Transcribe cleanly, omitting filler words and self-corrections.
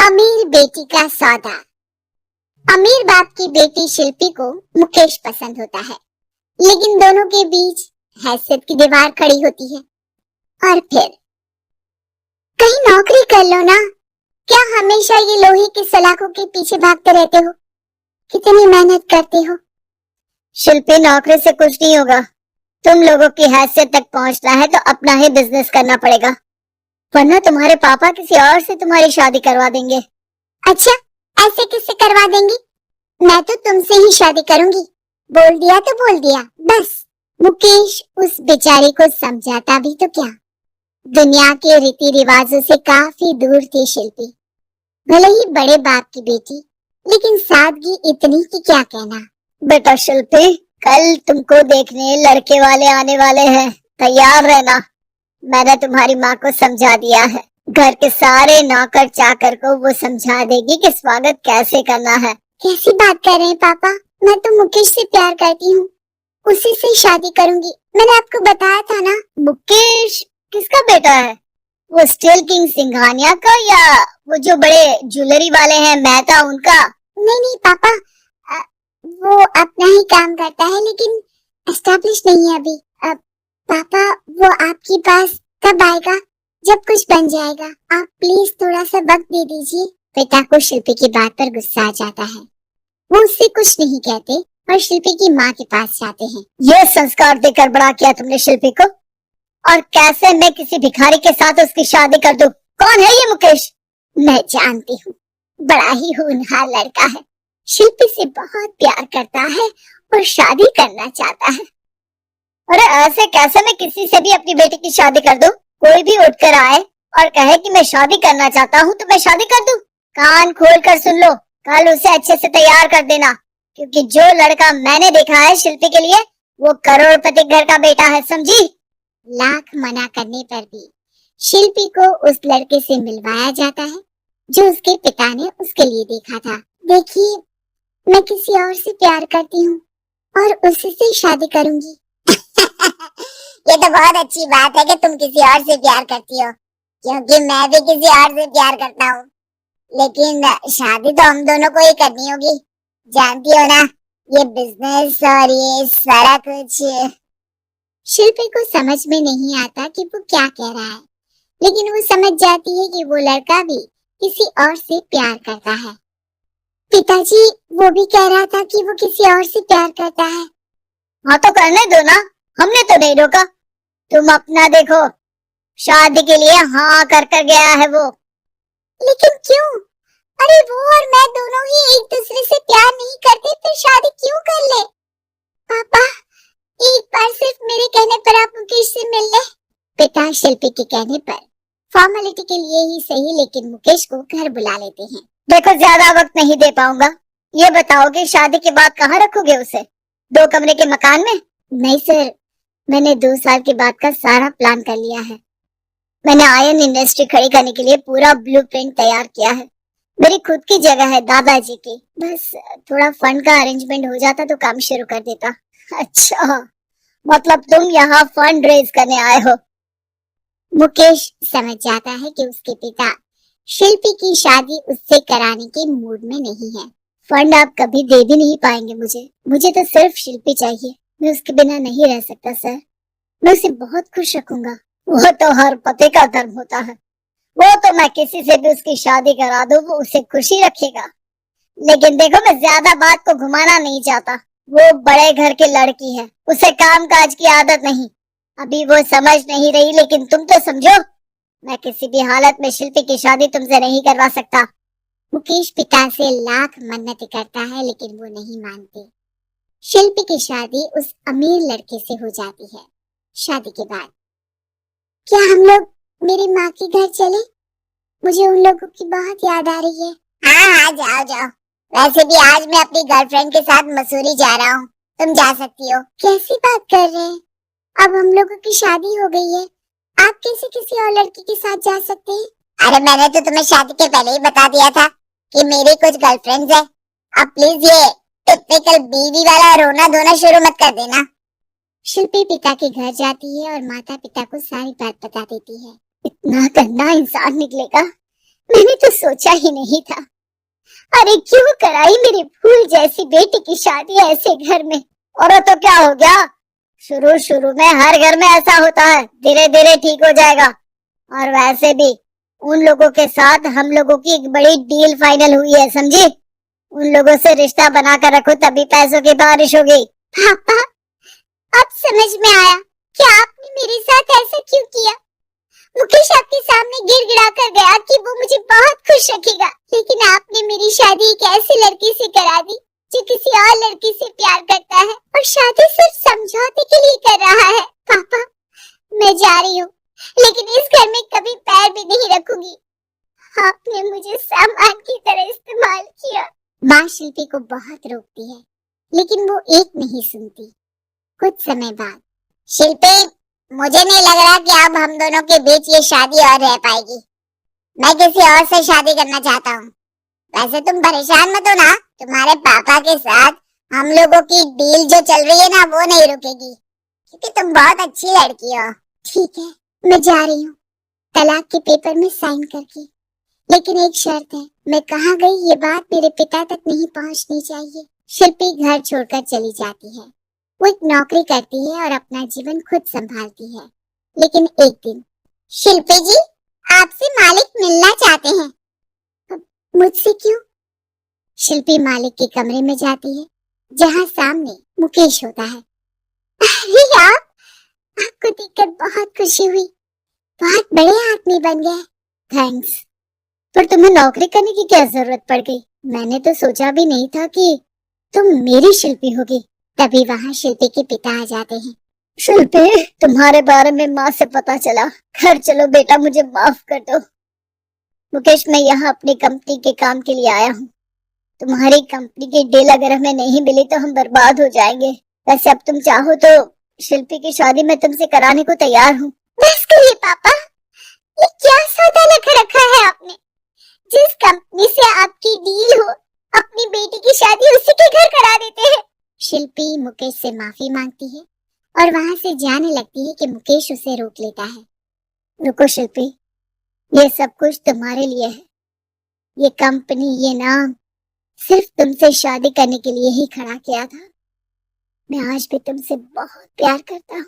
अमीर बेटी का सौदा। अमीर बाप की बेटी शिल्पी को मुकेश पसंद होता है, लेकिन दोनों के बीच हैसियत की दीवार खड़ी होती है। और फिर कहीं नौकरी कर लो ना, क्या हमेशा ये लोहे की सलाखों के पीछे भागते रहते हो? कितनी मेहनत करते हो। शिल्पी, नौकरी से कुछ नहीं होगा। तुम लोगों की हैसियत तक पहुंचना है तो अपना ही बिजनेस करना पड़ेगा, वरना तुम्हारे पापा किसी और से तुम्हारी शादी करवा देंगे। अच्छा, ऐसे किससे करवा देंगे? मैं तो तुमसे ही शादी करूंगी। बोल दिया तो बोल दिया, बस। मुकेश उस बेचारी को समझाता भी तो क्या। दुनिया के रीति रिवाजों से काफी दूर थी शिल्पी। भले ही बड़े बाप की बेटी, लेकिन सादगी इतनी कि क्या कहना। बेटा शिल्पी, कल तुमको देखने लड़के वाले आने वाले हैं, तैयार रहना। मैंने तुम्हारी माँ को समझा दिया है। घर के सारे नौकर चाकर को वो समझा देगी कि स्वागत कैसे करना है। कैसी बात कर रहे हैं पापा? मैं तो मुकेश से प्यार करती हूँ, उसी से शादी करूंगी। मैंने आपको बताया था ना। मुकेश किसका बेटा है? वो स्टील किंग सिंघानिया का, या वो जो बड़े ज्वेलरी वाले हैं मेहता, उनका? नहीं नहीं पापा, वो अपना ही काम करता है, लेकिन एस्टेब्लिश नहीं है अभी। पापा, वो आपके पास कब आएगा? जब कुछ बन जाएगा। आप प्लीज थोड़ा सा वक्त दे दीजिए। पिता को शिल्पी की बात पर गुस्सा आ जाता है। वो उससे कुछ नहीं कहते और शिल्पी की माँ के पास जाते हैं। ये संस्कार देकर बड़ा किया तुमने शिल्पी को, और कैसे मैं किसी भिखारी के साथ उसकी शादी कर दूं? कौन है ये मुकेश? मैं जानती हूँ, बड़ा ही होनहार लड़का है। शिल्पी से बहुत प्यार करता है और शादी करना चाहता है। अरे ऐसे कैसे मैं किसी से भी अपनी बेटी की शादी कर दूं? कोई भी उठकर आए और कहे कि मैं शादी करना चाहता हूँ तो मैं शादी कर दूं? कान खोल कर सुन लो, कल उसे अच्छे से तैयार कर देना, क्योंकि जो लड़का मैंने देखा है शिल्पी के लिए, वो करोड़पति घर का बेटा है, समझी? लाख मना करने पर भी शिल्पी को उस लड़के से मिलवाया जाता है जो उसके पिता ने उसके लिए देखा था। देखिए, मैं किसी और से प्यार करती हूँ और उसी से शादी करूंगी। ये तो बहुत अच्छी बात है कि तुम किसी और से प्यार करती हो, क्योंकि मैं भी किसी और से प्यार करता हूँ। लेकिन शादी तो हम दोनों को ही करनी होगी। जानती हो ना, ये बिजनेस और ये सारा कुछ। शिल्पी को समझ में नहीं आता कि वो क्या कह रहा है, लेकिन वो समझ जाती है कि वो लड़का भी किसी और से प्यार करता है। पिताजी, वो भी कह रहा था कि वो किसी और से प्यार करता है। हाँ तो करने दो ना, हमने तो नहीं रोका। तुम अपना देखो, शादी के लिए हाँ कर कर गया है वो। लेकिन क्यों? अरे वो और मैं दोनों ही एक दूसरे से प्यार नहीं करते, फिर शादी क्यों कर ले? पापा, एक बार सिर्फ मेरे कहने पर आप मुकेश से मिल ले। पिता शिल्पी के कहने पर फॉर्मेलिटी के लिए ही सही, लेकिन मुकेश को घर बुला लेते हैं। देखो, ज्यादा वक्त नहीं दे पाऊंगा। ये बताओ कि शादी के बाद कहाँ रखोगे उसे? 2 कमरे के मकान में? नहीं सर, मैंने 2 साल के बाद का सारा प्लान कर लिया है। मैंने आयरन इंडस्ट्री खड़ी करने के लिए पूरा ब्लूप्रिंट तैयार किया है। मेरी खुद की जगह है दादाजी की। बस थोड़ा फंड का अरेंजमेंट हो जाता तो काम शुरू कर देता। अच्छा, मतलब तुम यहाँ फंड रेज करने आए हो? मुकेश समझ जाता है कि उसके पिता शिल्पी की शादी उससे कराने के मूड में नहीं है। फंड आप कभी दे भी नहीं पाएंगे मुझे तो सिर्फ शिल्पी चाहिए। मैं उसके बिना नहीं रह सकता सर। मैं उसे बहुत खुश रखूंगा। वो तो हर पति का धर्म होता है। वो तो मैं किसी से भी उसकी शादी करा दूं, वो उसे खुशी रखेगा। लेकिन देखो, मैं ज्यादा बात को घुमाना नहीं चाहता। वो बड़े घर की लड़की है, उसे काम काज की आदत नहीं। अभी वो समझ नहीं रही, लेकिन तुम तो समझो। मैं किसी भी हालत में शिल्पी की शादी तुमसे नहीं करवा सकता। मुकेश पिता से लाख मन्नत करता है, लेकिन वो नहीं मानते। शिल्पी की शादी उस अमीर लड़के से हो जाती है। शादी के बाद क्या हम लोग मेरी माँ के घर चले? मुझे उन लोगों की बहुत याद आ रही है। हाँ, जाओ जाओ। वैसे भी आज मैं अपनी गर्लफ्रेंड के साथ मसूरी जा रहा हूँ, तुम जा सकती हो। कैसी बात कर रहे हैं? अब हम लोगों की शादी हो गई है, आप कैसे किसी और लड़की के साथ जा सकते हैं? अरे मैंने तो तुम्हें शादी के पहले ही बता दिया था कि मेरी कुछ गर्लफ्रेंड्स हैं। अब प्लीज ये टिपिकल बीवी वाला रोना धोना शुरू मत कर देना। शिल्पी पिता के घर जाती है और माता पिता को सारी बात बता देती है। इतना गंदा इंसान निकलेगा मैंने तो सोचा ही नहीं था। अरे क्यों कराई मेरी फूल जैसी बेटी की शादी ऐसे घर में। और तो क्या हो गया, शुरू शुरू में हर घर में ऐसा होता है, धीरे धीरे ठीक हो जाएगा। और वैसे भी उन लोगों के साथ हम लोगों की एक बड़ी डील फाइनल हुई है, समझी? उन लोगों से रिश्ता बनाकर रखो, तभी पैसों की बारिश होगी। पापा, अब समझ में आया कि आपने मेरे साथ ऐसा क्यों किया। मुकेश आपके सामने गिड़गिड़ा कर गया कि वो मुझे बहुत खुश रखेगा, लेकिन आपने मेरी शादी एक ऐसे लड़के से करा दी जो किसी और लड़की से प्यार करता है और शादी सिर्फ समझौते के लिए कर रहा है। पापा, मैं जा रही हूँ, लेकिन इस घर में कभी पैर भी नहीं रखूंगी। आपने मुझे सामान की तरह इस्तेमाल किया। माँ शिल्पी को बहुत रोकती है, लेकिन वो एक नहीं सुनती। कुछ समय बाद, शिल्पी, मुझे नहीं लग रहा कि अब हम दोनों के बीच ये शादी और रह पाएगी। मैं किसी और से शादी करना चाहता हूँ। वैसे तुम परेशान मत हो ना, तुम्हारे पापा के साथ हम लोगों की डील जो चल रही है ना, वो नहीं रुकेगी, क्योंकि तुम बहुत अच्छी लड़की हो। ठीक है, मैं जा रही हूँ तलाक के पेपर में साइन करके, लेकिन एक शर्त है, मैं कहाँ गई ये बात मेरे पिता तक नहीं पहुँचनी चाहिए। शिल्पी घर छोड़कर चली जाती है। वो एक नौकरी करती है और अपना जीवन खुद संभालती है। लेकिन एक दिन, शिल्पी जी, आपसे मालिक मिलना चाहते हैं। मुझसे क्यों? शिल्पी मालिक के कमरे में जाती है, जहाँ सामने मुकेश होता है। अरे आपको देखकर बहुत खुशी हुई, बहुत बड़े आदमी बन गए। थैंक्स, पर तुम्हें नौकरी करने की क्या जरूरत पड़ गई? मैंने तो सोचा भी नहीं था कि तुम मेरी शिल्पी होगी। तभी वहाँ शिल्पी के पिता आ जाते हैं। शिल्पी, तुम्हारे बारे में माँ से पता चला। घर चलो बेटा, मुझे माफ कर दो। मुकेश, मैं यहाँ अपनी कंपनी के काम के लिए आया हूँ। तुम्हारी कंपनी की डील अगर हमें नहीं मिली तो हम बर्बाद हो जाएंगे। वैसे अब तुम चाहो तो शिल्पी की शादी मैं तुमसे कराने को तैयार हूँ। बस करिए पापा, ये क्या सौदा लगा रखा है आपने? जिस कंपनी से आपकी डील हो, अपनी बेटी की शादी उसी के घर करा देते हैं। शिल्पी मुकेश से माफी मांगती है और वहां से जाने लगती है कि मुकेश उसे रोक लेता है। रुको शिल्पी, ये सब कुछ तुम्हारे लिए है। ये कंपनी, ये नाम सिर्फ तुमसे शादी करने के लिए ही खड़ा किया था। मैं आज भी तुमसे बहुत प्यार करता हूँ।